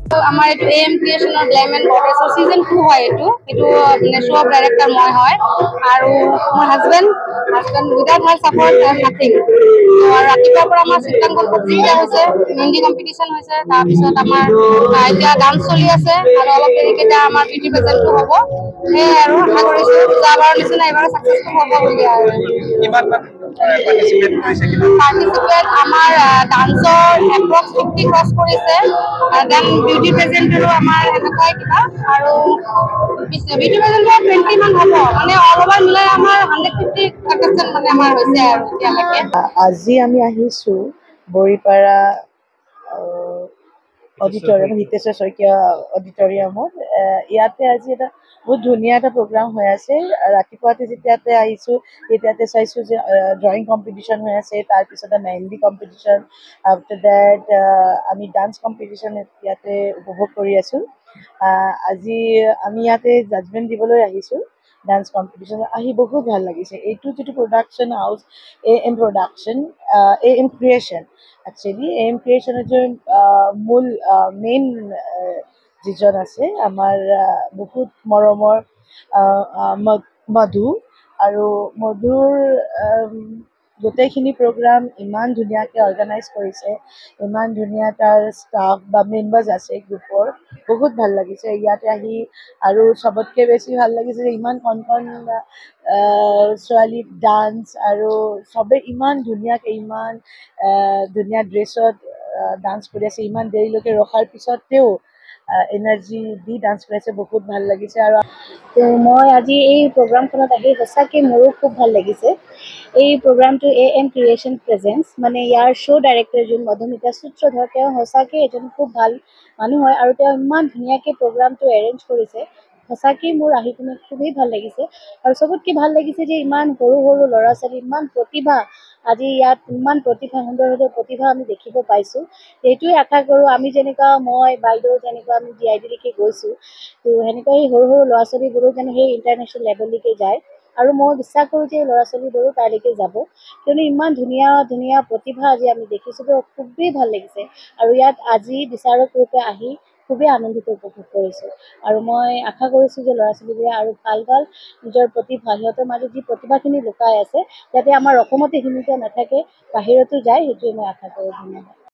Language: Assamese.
আমাৰ এইটো এম ক্ৰিয়েশ্যনৰ গ্লেম এণ্ড গডেছৰ ছিজন 2 হয়। এইটো শ্ব' অফ ডাইৰেক্টৰ মই হয় আৰু মোৰ হাজবেণ্ড উইদাউট হাৰ ছাপৰ্ট নাথিং। ৰাতিপুৱাৰ পৰা আমাৰ চিত্ৰাংকন প্ৰতিযোগিতা হৈছে, মেহেন্দি কম্পিটিশ্যন হৈছে, তাৰপিছত আমাৰ এতিয়া ডান্স চলি আছে আৰু অলপ দেৰিকে এতিয়া আমাৰ বিউটি প্ৰেজেণ্টটো হ'ব। সেয়াই আৰু আশা কৰিছোঁ যোৱাবাৰৰ নিচিনা এইবাৰ ছাকচেছফুল হ'ব বুলি আৰু পাৰ্টিচিপেট আমাৰ ডান্সৰ এপ্ৰক্স 50 ক্ৰছ কৰিছে, দেন বিউটি প্ৰেজেণ্টৰো আমাৰ এনেকুৱাই কিবা আৰু বিউটি প্ৰেজেণ্টৰ 20 মান হ'ব, মানে অল অভাৰ মিলাই আমাৰ 150 কণ্টেষ্টেণ্ট মানে আমাৰ হৈছে আৰু এতিয়ালৈকে। আজি আমি আহিছোঁ বৰিপাৰা অডিটৰিয়াম, হিতেশ্বৰ শইকীয়া অডিটৰিয়ামত। ইয়াতে আজি এটা বহুত ধুনীয়া এটা প্ৰগ্ৰাম হৈ আছে। ৰাতিপুৱাতে যেতিয়াতে আহিছোঁ তেতিয়াতে চাইছোঁ যে ড্ৰয়িং কম্পিটিশ্যন হৈ আছে, তাৰপিছতে মেহেন্দি কম্পিটিশ্যন, আফটাৰ ডেট আমি ডান্স কম্পিটিশ্যন ইয়াতে উপভোগ কৰি আছোঁ। আজি আমি ইয়াতে জাজমেণ্ট দিবলৈ আহিছোঁ ডান্স কম্পিটিশ্যন। আহি বহুত ভাল লাগিছে। এইটো যিটো production house AM production, AM creation, actually AM ক্ৰিয়েশ্যনৰ যে মূল মেইন যিজন আছে আমাৰ বহুত মৰমৰ মধু, আৰু মধুৰ গোটেইখিনি প্ৰগ্ৰাম ইমান ধুনীয়াকৈ অৰ্গেনাইজ কৰিছে, ইমান ধুনীয়া তাৰ ষ্টাফ বা মেম্বাৰ্ছ আছে গ্ৰুপৰ, বহুত ভাল লাগিছে ইয়াতে আহি। আৰু চবতকৈ বেছি ভাল লাগিছে যে ইমান কণ কণ ছোৱালী ডান্স, আৰু চবেই ইমান ধুনীয়াকৈ ইমান ধুনীয়া ড্ৰেছত ডান্স কৰি আছে, ইমান দেৰিলৈকে ৰখাৰ পিছতেও এনাৰ্জি দি ডান্স কৰি আছে, বহুত ভাল লাগিছে। আৰু মই আজি এই প্ৰগ্ৰামখনত আহি সঁচাকৈ মোৰো খুব ভাল লাগিছে। এই প্ৰগ্ৰামটো AM ক্ৰিয়েশ্যন প্ৰেজেণ্টছ, মানে ইয়াৰ শ্ব' ডাইৰেক্টৰ যোন মধুমিতা সূত্ৰধৰ, তেওঁ সঁচাকৈ এজন খুব ভাল মানুহ হয় আৰু তেওঁ ইমান ধুনীয়াকৈ প্ৰগ্ৰামটো এৰেঞ্জ কৰিছে। সঁচাকৈ মোৰ আহি পিনে খুবেই ভাল লাগিছে। আৰু চবতকৈ ভাল লাগিছে যে ইমান সৰু সৰু ল'ৰা ছোৱালী, ইমান প্ৰতিভা, আজি ইয়াত ইমান প্ৰতিভা, সুন্দৰ সুন্দৰ প্ৰতিভা আমি দেখিব পাইছোঁ। সেইটোৱে আশা কৰোঁ আমি যেনেকুৱা, মই বাইদেউ যেনেকুৱা আমি DID গৈছোঁ, তো সেনেকুৱা সেই সৰু সৰু ল'ৰা ছোৱালীবোৰো যেন সেই ইণ্টাৰনেশ্যনেল লেভেললৈকে যায়। আৰু মই বিশ্বাস কৰোঁ যে ল'ৰা ছোৱালীবোৰো তালৈকে যাব, কিয়নো ইমান ধুনীয়া ধুনীয়া প্ৰতিভা আজি আমি দেখিছোঁ, তো খুবেই ভাল লাগিছে। আৰু ইয়াত আজি বিচাৰক ৰূপে আহি খুবেই আনন্দিত উপভোগ কৰিছোঁ। আৰু মই আশা কৰিছোঁ যে ল'ৰা ছোৱালীবোৰে আৰু ভাল ভাল নিজৰ প্ৰতিভা, সিহঁতৰ মাজত যি প্ৰতিভাখিনি লুকাই আছে, যাতে আমাৰ অসমতে সীমিত নাথাকে, বাহিৰতো যায়, সেইটোৱে মই আশা কৰোঁ। ধন্যবাদ।